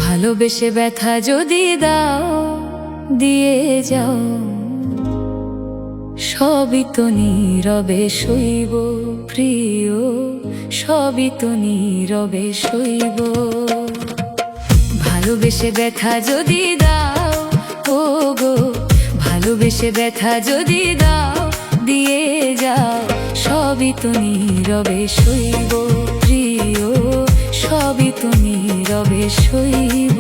ভালোবেসে ব্যথা যদি দাও দিয়ে যাও, সবই তো নীরবে সইব প্রিয়, সবই তো নীরবে সইব। ভালোবেসে ব্যথা যদি দাও, ও গো ভালোবেসে ব্যথা যদি দাও দিয়ে যাও, সবই তো নীরবে সইব প্রিয়, সবই তো নীরবে সইব।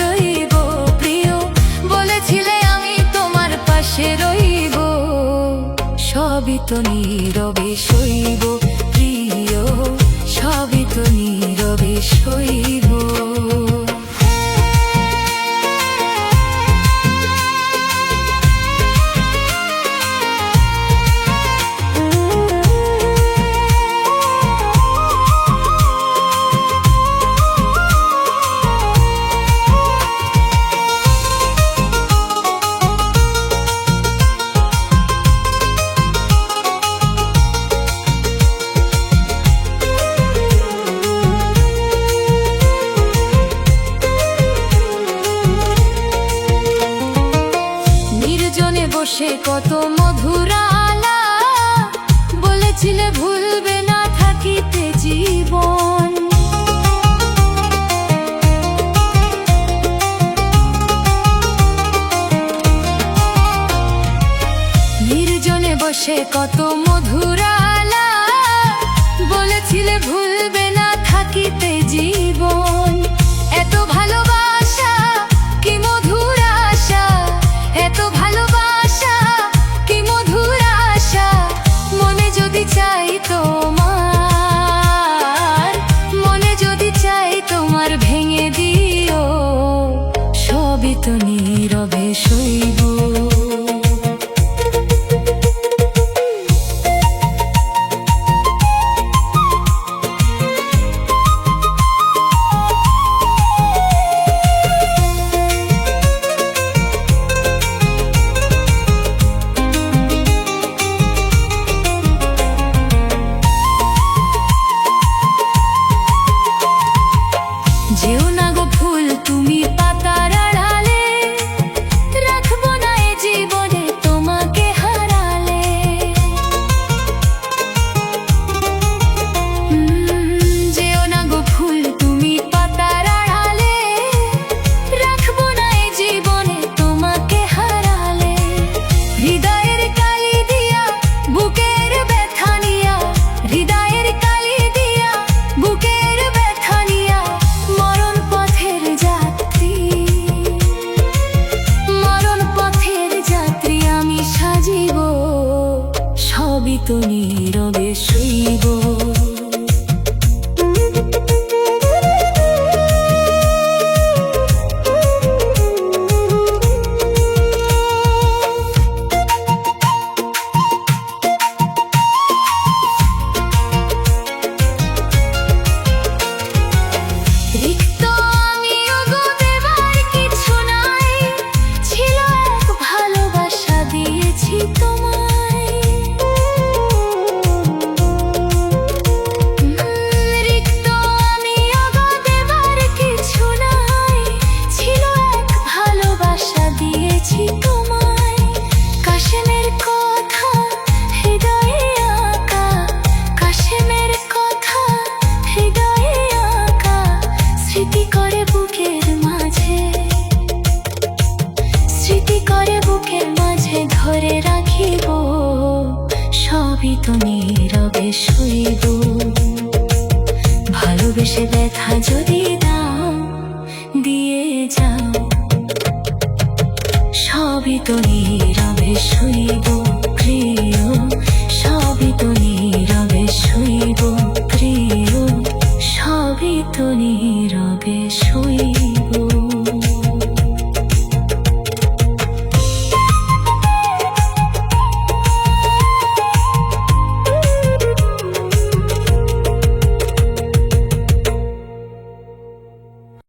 রইব প্রিয়, বলেছিলে আমি তোমার পাশে রইব, সবই তো নীরবে সইব প্রিয়, সবই তো নীরবে সইব। বসে কত মধুর আলাপ, বলেছিলে ভুলবে না থাকিতে জীবন, নির্জনে বসে কত মধুর আলাপ, বলেছিলে ভুলবে না থাকিতে জীবন। এত ভালোবাসা কি মধুর আশা, এত ভালোবাসা কি মধুর আশা, মনে যদি চাই তোমার, মনে যদি চাই তোমার ভেঙে দিও, সবই তো নীরবে সইব। যেও না গো ফুল তুমি পাতার আড়ালে, রাখবো না এ জীবনে তোমাকে হারালে। যেও না গো ফুল তুমি পাতার আড়ালে, রাখবো না এ জীবনে তোমাকে হারালে। হৃদয়ের কালি দিয়া বুকের ব্যথা নিয়া, হৃদয়ের কালি দিয়া বুকের ব্যথা নিয়া, মরণ পথের যাত্রী আমি সাজিব, সবই তো নীরবে সইব। ধরে রাখিব, সবই তো নীরবে সইব। ভালোবেসে ব্যথা যদি দাও তো নীরবে শুইব প্রিয়, সবই তো নীরবে শুইব প্রিয়, সবই তো নীরবে শুইব।